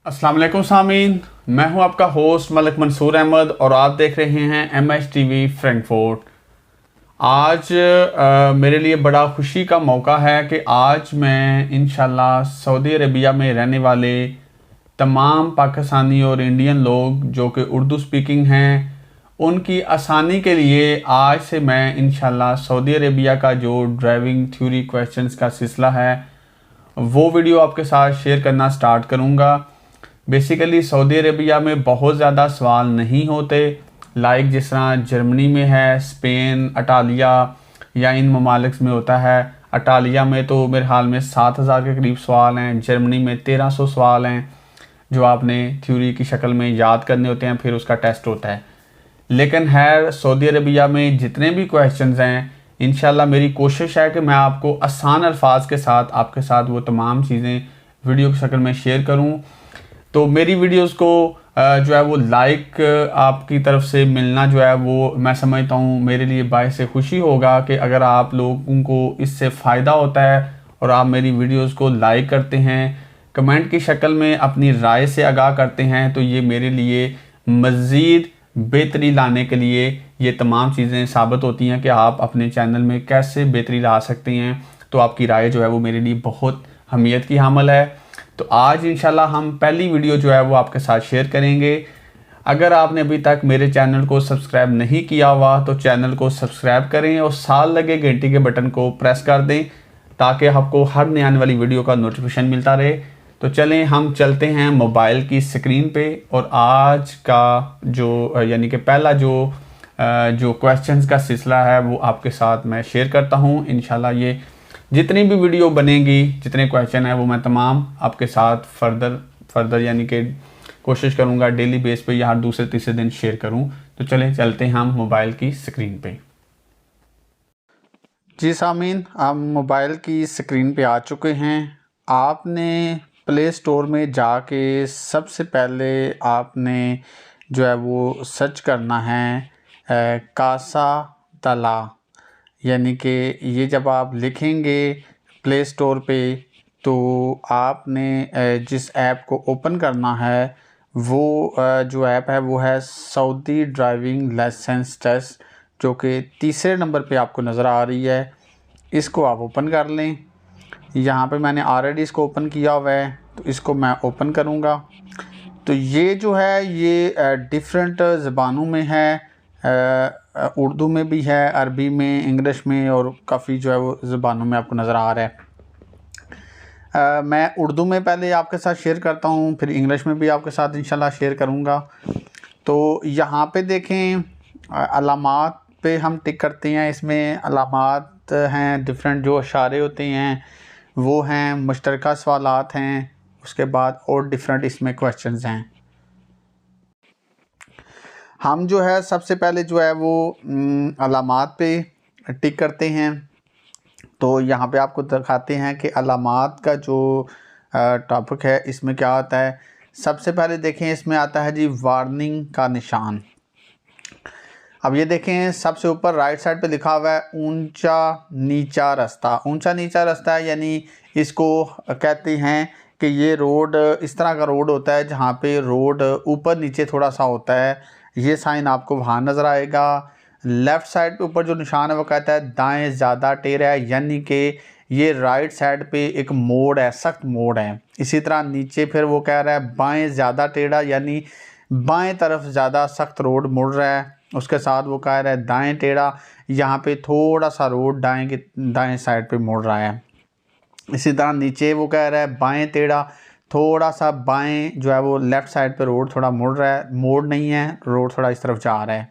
अस्सलाम वालेकुम सामीन। मैं हूं आपका होस्ट मलिक मंसूर अहमद और आप देख रहे हैं MHTV फ्रैंकफर्ट। आज मेरे लिए बड़ा खुशी का मौका है कि आज मैं इंशाल्लाह सऊदी अरबिया में रहने वाले तमाम पाकिस्तानी और इंडियन लोग जो कि उर्दू स्पीकिंग हैं उनकी आसानी के लिए आज से मैं इंशाल्लाह सऊदी अरबिया का जो ड्राइविंग थ्योरी क्वेश्चंस का सिलसिला है वो वीडियो आपके साथ शेयर करना स्टार्ट करूँगा। बेसिकली सऊदी अरबिया में बहुत ज़्यादा सवाल नहीं होते, लाइक जिस तरह जर्मनी में है, स्पेन, अटालिया या इन ममालिक में होता है। अटालिया में तो मेरे हाल में 7,000 के करीब सवाल हैं, जर्मनी में 1300 सवाल हैं जो आपने थ्योरी की शक्ल में याद करने होते हैं, फिर उसका टेस्ट होता है। लेकिन है सऊदी अरबिया में जितने भी क्वेश्चंस हैं इंशाल्लाह मेरी कोशिश है कि मैं आपको आसान अल्फाज के साथ आपके साथ वो तमाम चीज़ें वीडियो की शक्ल में शेयर करूं। तो मेरी वीडियोस को जो है वो लाइक आपकी तरफ से मिलना जो है वो मैं समझता हूँ मेरे लिए बायस से खुशी होगा कि अगर आप लोगों को इससे फ़ायदा होता है और आप मेरी वीडियोस को लाइक करते हैं, कमेंट की शक्ल में अपनी राय से आगाह करते हैं, तो ये मेरे लिए मज़ीद बेहतरी लाने के लिए ये तमाम चीज़ें साबित होती हैं कि आप अपने चैनल में कैसे बेहतरी ला सकते हैं। तो आपकी राय जो है वो मेरे लिए बहुत अहमियत की हामिल है। तो आज इंशाल्लाह हम पहली वीडियो जो है वो आपके साथ शेयर करेंगे। अगर आपने अभी तक मेरे चैनल को सब्सक्राइब नहीं किया हुआ तो चैनल को सब्सक्राइब करें और साथ लगे घंटी के बटन को प्रेस कर दें ताकि आपको हर नई आने वाली वीडियो का नोटिफिकेशन मिलता रहे। तो चलें हम चलते हैं मोबाइल की स्क्रीन पे और आज का जो यानी कि पहला जो क्वेश्चंस का सिलसिला है वो आपके साथ मैं शेयर करता हूँ। इंशाल्लाह ये जितनी भी वीडियो बनेगी, जितने क्वेश्चन है वो मैं तमाम आपके साथ फर्दर यानी कि कोशिश करूँगा डेली बेस पे या हर दूसरे तीसरे दिन शेयर करूँ। तो चलें चलते हैं हम मोबाइल की स्क्रीन पे। जी सामीन, हम मोबाइल की स्क्रीन पे आ चुके हैं। आपने प्ले स्टोर में जाके सबसे पहले आपने जो है वो सर्च करना है कासा तला, यानी कि ये जब आप लिखेंगे प्ले स्टोर पे तो आपने जिस ऐप को ओपन करना है वो जो ऐप है वो है सऊदी ड्राइविंग लाइसेंस टेस्ट, जो कि तीसरे नंबर पे आपको नज़र आ रही है। इसको आप ओपन कर लें। यहाँ पे मैंने ऑलरेडी इसको ओपन किया हुआ है तो इसको मैं ओपन करूँगा। तो ये जो है ये डिफरेंट ज़बानों में है, उर्दू में भी है, अरबी में, इंग्लिश में और काफ़ी जो है वो ज़बानों में आपको नज़र आ रहा है। मैं उर्दू में पहले आपके साथ शेयर करता हूँ, फिर इंग्लिश में भी आपके साथ इंशाल्लाह शेयर करूँगा। तो यहाँ पे देखें अलामात पे हम टिक करते हैं। इसमें अलामात हैं डिफरेंट, जो इशारे होते हैं वो हैं, मुश्तरका सवालात हैं, उसके बाद और डिफरेंट इसमें क्वेश्चंस हैं। हम जो है सबसे पहले जो है वो अलामात पे टिक करते हैं। तो यहाँ पे आपको दिखाते हैं कि अलामात का जो टॉपिक है इसमें क्या आता है। सबसे पहले देखें इसमें आता है जी वार्निंग का निशान। अब ये देखें सबसे ऊपर राइट साइड पे लिखा हुआ है ऊंचा नीचा रास्ता। ऊंचा नीचा रास्ता है यानी इसको कहते हैं कि ये रोड इस तरह का रोड होता है जहाँ पे रोड ऊपर नीचे थोड़ा सा होता है। ये साइन आपको वहाँ नज़र आएगा। लेफ़्ट साइड पे ऊपर जो निशान है वो कहता है दाएं ज़्यादा टेढ़ा है, यानी कि ये राइट साइड पे एक मोड़ है, सख्त मोड़ है। इसी तरह नीचे फिर वो कह रहा है बाएं ज़्यादा टेढ़ा, यानी बाएं तरफ ज़्यादा सख्त रोड मुड़ रहा है। उसके साथ वो कह रहा है दाएं टेढ़ा, यहाँ पे थोड़ा सा रोड दाएं साइड पे मुड़ रहा है। इसी तरह नीचे वो कह रहा है बाएं टेढ़ा, थोड़ा सा बाएं जो है वो लेफ़्ट साइड पे रोड थोड़ा मुड़ रहा है, मोड़ नहीं है, रोड थोड़ा इस तरफ जा रहा है।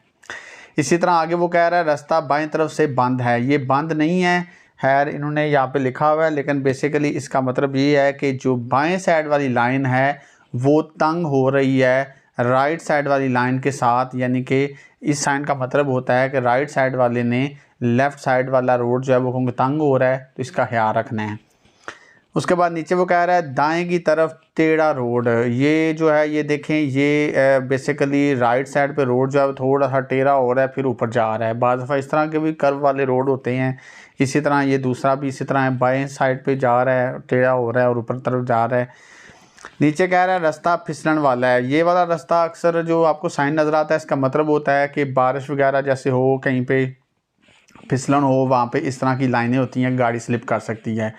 इसी तरह आगे वो कह रहा है रास्ता बाएं तरफ से बंद है। ये बंद नहीं है, खैर इन्होंने यहाँ पे लिखा हुआ है, लेकिन बेसिकली इसका मतलब ये है कि जो बाएं साइड वाली लाइन है वो तंग हो रही है राइट साइड वाली लाइन के साथ, यानी कि इस साइन का मतलब होता है कि राइट साइड वाले ने लेफ़्ट साइड वाला रोड जो है वो क्योंकि तंग हो रहा है तो इसका ख्याल रखना है। उसके बाद नीचे वो कह रहा है दाएं की तरफ टेढ़ा रोड। ये जो है ये देखें ये बेसिकली राइट साइड पे रोड जो है थोड़ा सा टेढ़ा हो रहा है फिर ऊपर जा रहा है। बाज़ दफ़ा इस तरह के भी कर्व वाले रोड होते हैं। इसी तरह ये दूसरा भी इसी तरह है, बाएं साइड पे जा रहा है, टेढ़ा हो रहा है और ऊपर तरफ जा रहा है। नीचे कह रहा है रास्ता फिसलन वाला है। ये वाला रास्ता अक्सर जो आपको साइन नज़र आता है इसका मतलब होता है कि बारिश वगैरह जैसे हो, कहीं पे फिसलन हो, वहाँ पे इस तरह की लाइनें होती हैं, गाड़ी स्लिप कर सकती है।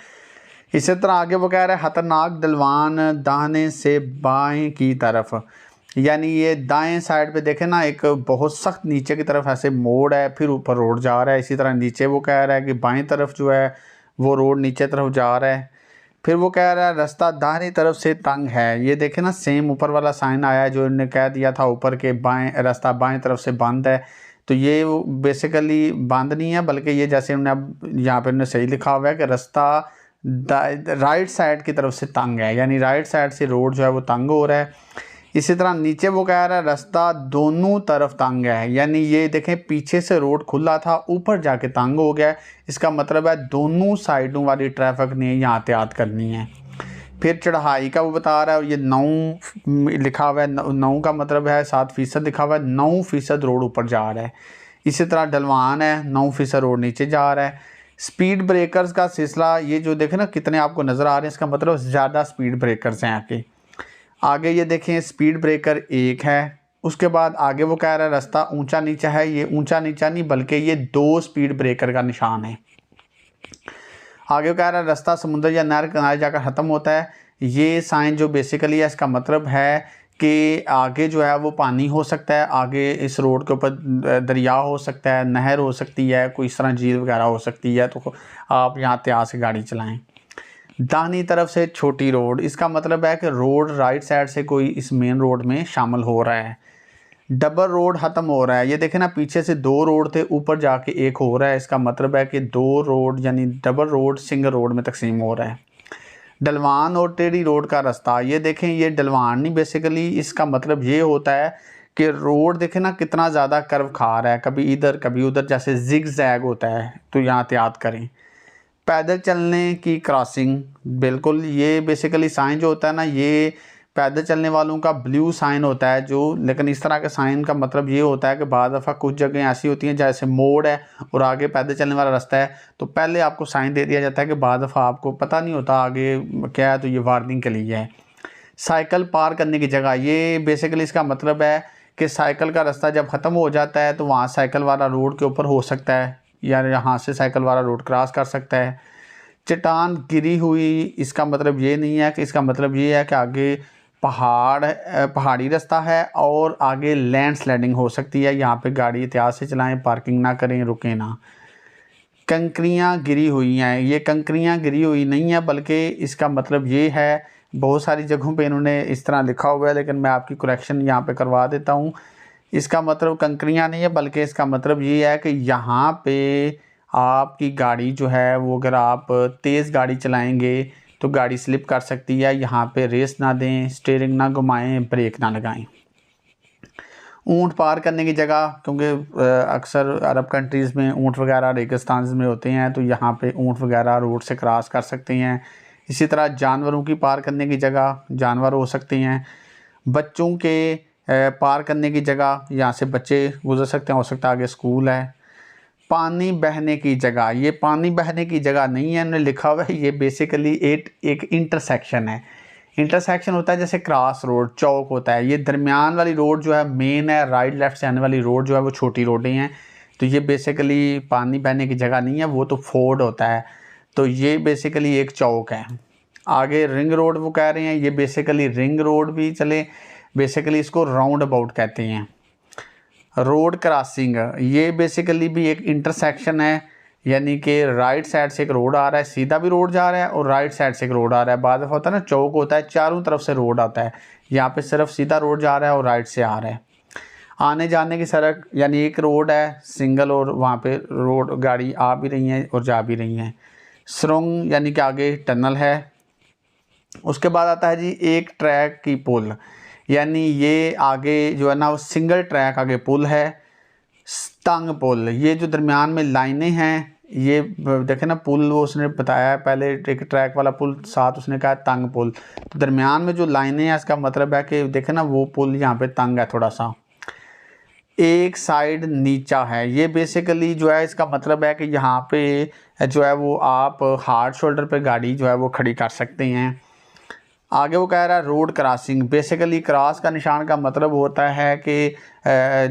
इसी तरह आगे वो कह रहा है खतरनाक ढलवान दाहिने से बाएं की तरफ, यानी ये दाएं साइड पे देखें ना, एक बहुत सख्त नीचे की तरफ ऐसे मोड़ है, फिर ऊपर रोड जा रहा है। इसी तरह नीचे वो कह रहा है कि बाएं तरफ जो है वो रोड नीचे तरफ जा रहा है। फिर वो कह रहा है रास्ता दाहिनी तरफ से तंग है। ये देखें ना, सेम ऊपर वाला साइन आया है जो इन्होंने कह दिया था ऊपर के बाएं रास्ता बाएं तरफ से बंद है। तो ये बेसिकली बंद नहीं है, बल्कि ये जैसे उन्होंने अब यहाँ पे उन्होंने सही लिखा हुआ है कि रास्ता राइट साइड की तरफ से तंग है, यानी राइट साइड से रोड जो है वो तंग हो रहा है। इसी तरह नीचे वो कह रहा है रास्ता दोनों तरफ तंग है, यानी ये देखें पीछे से रोड खुला था, ऊपर जाके तंग हो गया। इसका मतलब है दोनों साइडों वाली ट्रैफिक ने यहाँ एहतियात करनी है। फिर चढ़ाई का वो बता रहा है, ये 9 लिखा हुआ है, 9 का मतलब है 7% लिखा हुआ है, 9% रोड ऊपर जा रहा है। इसी तरह ढलवान है, 9% रोड नीचे जा रहा है। स्पीड ब्रेकर्स का सिलसिला, ये जो देखें ना कितने आपको नज़र आ रहे हैं, इसका मतलब ज़्यादा स्पीड ब्रेकर्स हैं आपके आगे। ये देखें स्पीड ब्रेकर 1 है। उसके बाद आगे वो कह रहा है रास्ता ऊंचा नीचा है। ये ऊंचा नीचा नहीं बल्कि ये 2 स्पीड ब्रेकर का निशान है। आगे कह रहा है रास्ता समुद्र या नहर किनारे जाकर ख़त्म होता है। ये साइन जो बेसिकली है इसका मतलब है कि आगे जो है वो पानी हो सकता है, आगे इस रोड के ऊपर दरिया हो सकता है, नहर हो सकती है, कोई इस तरह झील वगैरह हो सकती है। तो आप यहाँ एहतियात से गाड़ी चलाएं। दाहिनी तरफ से छोटी रोड, इसका मतलब है कि रोड राइट साइड से कोई इस मेन रोड में शामिल हो रहा है। डबल रोड ख़त्म हो रहा है। ये देखें ना, पीछे से 2 रोड थे, ऊपर जाके एक हो रहा है। इसका मतलब है कि 2 रोड यानी डबल रोड सिंगल रोड में तकसीम हो रहा है। ढलवान और टेढ़ी रोड का रास्ता, ये देखें ये ढलवान नहीं, बेसिकली इसका मतलब ये होता है कि रोड देखें ना कितना ज़्यादा कर्व खा रहा है, कभी इधर कभी उधर, जैसे जिग जैग होता है। तो यहाँ एहतियात करें। पैदल चलने की क्रॉसिंग, बिल्कुल ये बेसिकली साइन जो होता है ना, ये पैदल चलने वालों का ब्लू साइन होता है जो, लेकिन इस तरह के साइन का मतलब ये होता है कि बाद दफ़ा कुछ जगह ऐसी होती हैं जैसे मोड़ है और आगे पैदल चलने वाला रास्ता है, तो पहले आपको साइन दे दिया जाता है कि बाद दफ़ा आपको पता नहीं होता आगे क्या है, तो ये वार्निंग के लिए है। साइकिल पार करने की जगह, ये बेसिकली इसका मतलब है कि साइकिल का रास्ता जब ख़त्म हो जाता है तो वहाँ साइकिल वाला रोड के ऊपर हो सकता है, या यहाँ से साइकिल वाला रोड क्रॉस कर सकता है। चट्टान गिरी हुई, इसका मतलब ये नहीं है कि, इसका मतलब ये है कि आगे पहाड़ी रास्ता है और आगे लैंड स्लाइडिंग हो सकती है। यहाँ पे गाड़ी एहतियात से चलाएं, पार्किंग ना करें, रुकें ना। कंकरियाँ गिरी हुई हैं, ये कंकरियाँ गिरी हुई नहीं है, बल्कि इसका मतलब ये है, बहुत सारी जगहों पे इन्होंने इस तरह लिखा हुआ है, लेकिन मैं आपकी करेक्शन यहाँ पे करवा देता हूँ। इसका मतलब कंकरियाँ नहीं है, बल्कि इसका मतलब ये है कि यहाँ पे आपकी गाड़ी जो है वो, अगर आप तेज़ गाड़ी चलाएंगे तो गाड़ी स्लिप कर सकती है। यहाँ पे रेस ना दें, स्टीयरिंग ना घुमाएं, ब्रेक ना लगाएं। ऊँट पार करने की जगह, क्योंकि अक्सर अरब कंट्रीज़ में ऊँट वगैरह रेगिस्तान में होते हैं, तो यहाँ पे ऊँट वगैरह रोड से क्रॉस कर सकते हैं। इसी तरह जानवरों की पार करने की जगह, जानवर हो सकते हैं। बच्चों के पार करने की जगह, यहाँ से बच्चे गुजर सकते हैं, हो सकता है आगे स्कूल है। पानी बहने की जगह, ये पानी बहने की जगह नहीं है, उन्होंने लिखा हुआ है, ये बेसिकली एक इंटरसेक्शन है। इंटरसेक्शन होता है जैसे क्रॉस रोड, चौक होता है। ये दरमियान वाली रोड जो है मेन है, राइट लेफ्ट से आने वाली रोड जो है वो छोटी रोडें हैं। तो ये बेसिकली पानी बहने की जगह नहीं है, वो तो फोर्ड होता है। तो ये बेसिकली एक चौक है। आगे रिंग रोड वो कह रहे हैं, ये बेसिकली रिंग रोड भी चले, बेसिकली इसको राउंड अबाउट कहते हैं। रोड क्रॉसिंग, ये बेसिकली भी एक इंटरसेक्शन है, यानी कि राइट साइड से एक रोड आ रहा है, सीधा भी रोड जा रहा है, और राइट साइड से एक रोड आ रहा है। बाद में होता है ना चौक होता है, चारों तरफ से रोड आता है, यहाँ पे सिर्फ सीधा रोड जा रहा है और राइट से आ रहा है। आने जाने की सड़क, यानी एक रोड है सिंगल, और वहाँ पे रोड गाड़ी आ भी रही हैं और जा भी रही हैं। सुरंग, यानी कि आगे टनल है। उसके बाद आता है जी एक ट्रैक की पुल, यानी ये आगे जो है ना वो सिंगल ट्रैक आगे पुल है। तंग पुल, ये जो दरमियान में लाइनें हैं, ये देखें ना पुल वो उसने बताया है पहले, एक ट्रैक वाला पुल, साथ उसने कहा तंग पुल। तो दरमियान में जो लाइनें हैं इसका मतलब है कि देखें ना वो पुल यहाँ पे तंग है थोड़ा सा। एक साइड नीचा है, ये बेसिकली जो है इसका मतलब है कि यहाँ पे जो है वो आप हार्ड शोल्डर पे गाड़ी जो है वो खड़ी कर सकते हैं। आगे वो कह रहा है रोड क्रॉसिंग। बेसिकली क्रॉस का निशान का मतलब होता है कि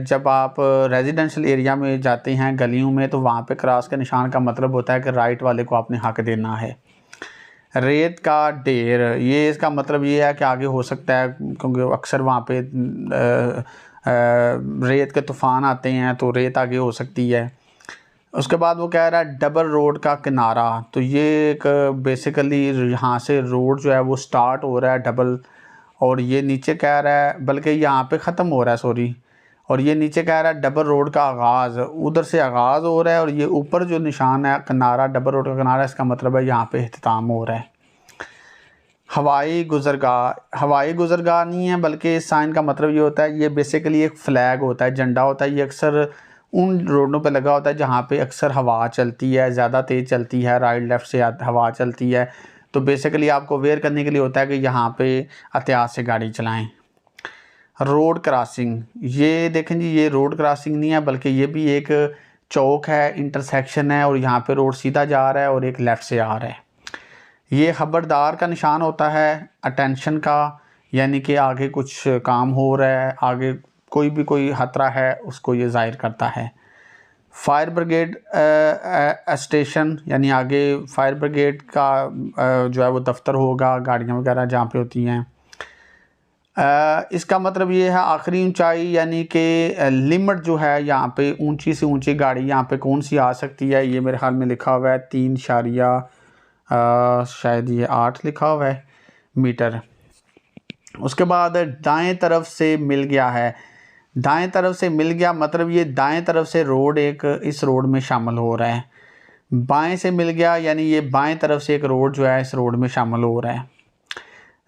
जब आप रेजिडेंशियल एरिया में जाते हैं गलियों में, तो वहाँ पे क्रॉस के निशान का मतलब होता है कि राइट वाले को आपने हक देना है। रेत का ढेर, ये इसका मतलब ये है कि आगे हो सकता है, क्योंकि अक्सर वहाँ पे रेत के तूफ़ान आते हैं तो रेत आगे हो सकती है। उसके बाद वो कह रहा है डबल रोड का किनारा। तो ये एक बेसिकली यहाँ से रोड जो है वो स्टार्ट हो रहा है डबल, और ये नीचे कह रहा है, बल्कि यहाँ पे ख़त्म हो रहा है, सॉरी, और ये नीचे कह रहा है डबल रोड का आगाज़, उधर से आगाज़ हो रहा है, और ये ऊपर जो निशान है किनारा, डबल रोड का किनारा, इसका मतलब है यहाँ पे इख्तिताम हो रहा है। हवाई गुज़रगाह, हवाई गुज़रगाह नहीं है, बल्कि इस साइन का मतलब ये होता है, ये बेसिकली एक फ़्लैग होता है, झंडा होता है। ये अक्सर उन रोडों पे लगा होता है जहाँ पे अक्सर हवा चलती है, ज़्यादा तेज़ चलती है, राइट लेफ़्ट से हवा चलती है, तो बेसिकली आपको अवेयर करने के लिए होता है कि यहाँ पे एहतियात से गाड़ी चलाएं। रोड क्रॉसिंग, ये देखें जी, ये रोड क्रॉसिंग नहीं है, बल्कि ये भी एक चौक है, इंटरसेक्शन है, और यहाँ पे रोड सीधा जा रहा है और एक लेफ़्ट से आ रहा है। ये खबरदार का निशान होता है, अटेंशन का, यानी कि आगे कुछ काम हो रहा है, आगे कोई खतरा है, उसको ये ज़ाहिर करता है। फायर ब्रिगेड स्टेशन, यानी आगे फायर ब्रिगेड का जो है वो दफ्तर होगा, गाड़ियाँ वगैरह जहाँ पे होती हैं। इसका मतलब ये है आखिरी ऊंचाई, यानी कि लिमिट जो है यहाँ पे, ऊंची से ऊंची गाड़ी यहाँ पे कौन सी आ सकती है, ये मेरे ख्याल में लिखा हुआ है 3 शायद ये 8 लिखा हुआ है मीटर। उसके बाद दाएं तरफ से मिल गया है। दाएं तरफ से मिल गया मतलब ये दाएं तरफ से रोड एक इस रोड में शामिल हो रहा है। बाएं से मिल गया यानी ये बाएं तरफ से एक रोड जो है इस रोड में शामिल हो रहा है।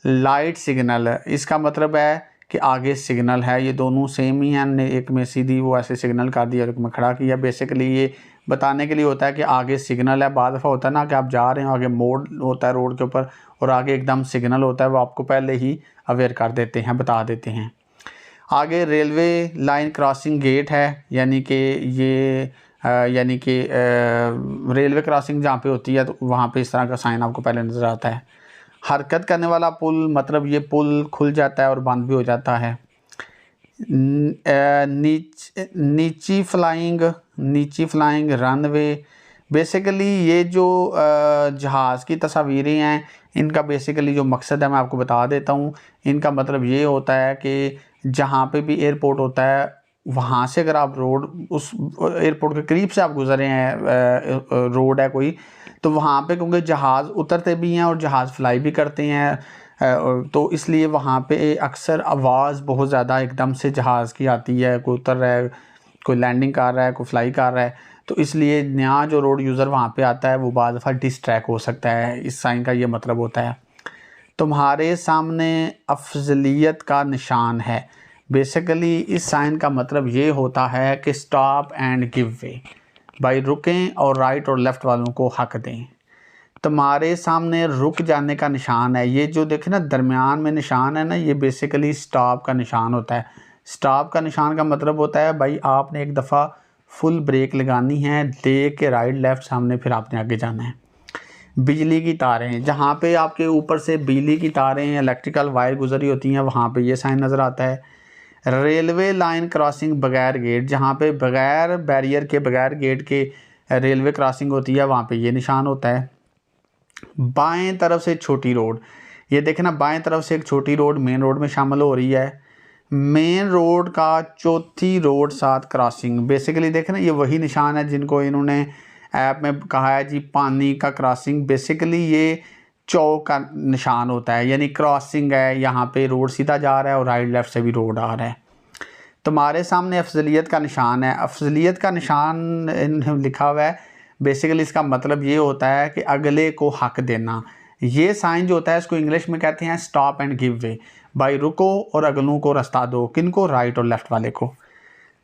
लाइट सिग्नल, इसका मतलब है कि आगे सिग्नल है, ये दोनों सेम ही हैं, एक में सीधी वो ऐसे सिग्नल कर दिया और एक में खड़ा किया। बेसिकली ये बताने के लिए होता है कि आगे सिग्नल है। बाद दफ़ा होता है ना कि आप जा रहे हो, आगे मोड़ होता है रोड के ऊपर और आगे एकदम सिग्नल होता है, वो आपको पहले ही अवेयर कर देते हैं, बता देते हैं। आगे रेलवे लाइन क्रॉसिंग गेट है, यानी कि ये रेलवे क्रॉसिंग जहाँ पे होती है तो वहाँ पे इस तरह का साइन आपको पहले नज़र आता है। हरकत करने वाला पुल, मतलब ये पुल खुल जाता है और बंद भी हो जाता है। नीची फ्लाइंग रनवे, बेसिकली ये जो जहाज़ की तस्वीरें हैं इनका बेसिकली जो मकसद है मैं आपको बता देता हूँ। इनका मतलब ये होता है कि जहाँ पे भी एयरपोर्ट होता है वहाँ से अगर आप रोड उस एयरपोर्ट के करीब से आप गुजरे हैं, रोड है कोई, तो वहाँ पे क्योंकि जहाज़ उतरते भी हैं और जहाज़ फ्लाई भी करते हैं, तो इसलिए वहाँ पे अक्सर आवाज़ बहुत ज़्यादा एकदम से जहाज़ की आती है, कोई उतर रहा है, कोई लैंडिंग कर रहा है, कोई फ्लाई कर रहा है, तो इसलिए नया जो रोड यूज़र वहाँ पे आता है वो बाद दफ़ा डिस्ट्रैक्ट हो सकता है। इस साइन का ये मतलब होता है तुम्हारे सामने अफजलियत का निशान है। बेसिकली इस साइन का मतलब ये होता है कि स्टॉप एंड गिव वे, भाई रुकें और राइट और लेफ़्ट वालों को हक दें। तुम्हारे सामने रुक जाने का निशान है, ये जो देखें ना दरमियान में निशान है ना, ये बेसिकली स्टॉप का निशान होता है। स्टॉप का निशान का मतलब होता है भाई आपने एक दफ़ा फुल ब्रेक लगानी है, दे के राइट लेफ़्ट सामने, फिर आपने आगे जाना है। बिजली की तारें, जहाँ पे आपके ऊपर से बिजली की तारें इलेक्ट्रिकल वायर गुजरी होती हैं वहाँ पे ये साइन नज़र आता है। रेलवे लाइन क्रॉसिंग बगैर गेट, जहाँ पे बगैर बैरियर के, बगैर गेट के रेलवे क्रॉसिंग होती है वहाँ पे ये निशान होता है। बाएं तरफ से छोटी रोड, ये देखें ना बाएं तरफ से एक छोटी रोड मेन रोड में शामिल हो रही है। मेन रोड का चौथी रोड साथ क्रॉसिंग, बेसिकली देखें ना ये वही निशान है जिनको इन्होंने ऐप में कहा है जी पानी का क्रॉसिंग। बेसिकली ये चौक का निशान होता है, यानी क्रॉसिंग है, यहाँ पे रोड सीधा जा रहा है और राइट लेफ़्ट से भी रोड आ रहा है। तुम्हारे सामने अफजलियत का निशान है। अफजलियत का निशान लिखा हुआ है, बेसिकली इसका मतलब ये होता है कि अगले को हक देना। ये साइन जो होता है इसको इंग्लिश में कहते हैं स्टॉप एंड गिव वे, भाई रुको और अगलों को रास्ता दो। किनको? राइट और लेफ़्ट वाले को।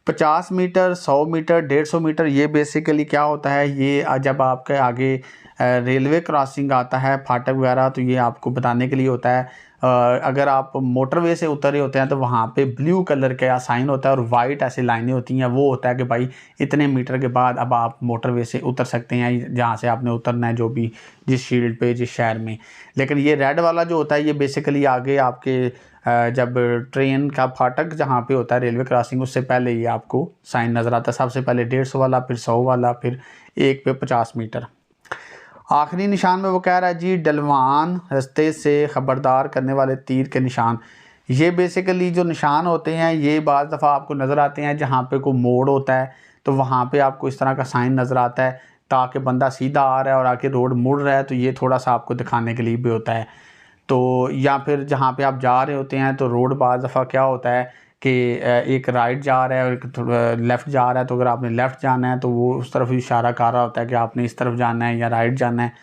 50 मीटर, 100 मीटर, 150 मीटर, ये बेसिकली क्या होता है, ये जब आपके आगे रेलवे क्रॉसिंग आता है, फाटक वगैरह, तो ये आपको बताने के लिए होता है। अगर आप मोटरवे से उतर रहे होते हैं तो वहाँ पे ब्लू कलर का साइन होता है और वाइट ऐसी लाइनें होती हैं, वो होता है कि भाई इतने मीटर के बाद अब आप मोटरवे से उतर सकते हैं, जहाँ से आपने उतरना है, जो भी जिस शील्ड पे, जिस शहर में। लेकिन ये रेड वाला जो होता है, ये बेसिकली आगे आपके जब ट्रेन का फाटक जहाँ पे होता है रेलवे क्रॉसिंग, उससे पहले ये आपको साइन नज़र आता है। सबसे पहले 150 वाला, फिर 100 वाला, फिर 1 पे 50 मीटर। आखिरी निशान में वो कह रहा है जी, डलवान रास्ते से ख़बरदार करने वाले तीर के निशान। ये बेसिकली जो निशान होते हैं, ये बाज़ दफ़ा आपको नज़र आते हैं जहाँ पे कोई मोड़ होता है, तो वहाँ पे आपको इस तरह का साइन नज़र आता है, ताकि बंदा सीधा आ रहा है और आके रोड मुड़ रहा है, तो ये थोड़ा सा आपको दिखाने के लिए भी होता है। तो या फिर जहाँ पे आप जा रहे होते हैं, तो रोड बाज़ दफ़ा क्या होता है कि एक राइट जा रहा है और एक लेफ़्ट जा रहा है, तो अगर आपने लेफ़्ट जाना है तो वो उस तरफ इशारा कर रहा होता है कि आपने इस तरफ जाना है या राइट जाना है।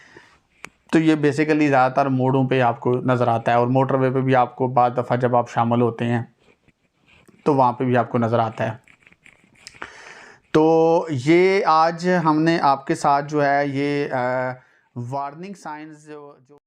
तो ये बेसिकली ज़्यादातर मोड़ों पे आपको नज़र आता है, और मोटरवे पे भी आपको बाज़ दफ़ा जब आप शामिल होते हैं तो वहाँ पे भी आपको नज़र आता है। तो ये आज हमने आपके साथ जो है ये वार्निंग साइंस जो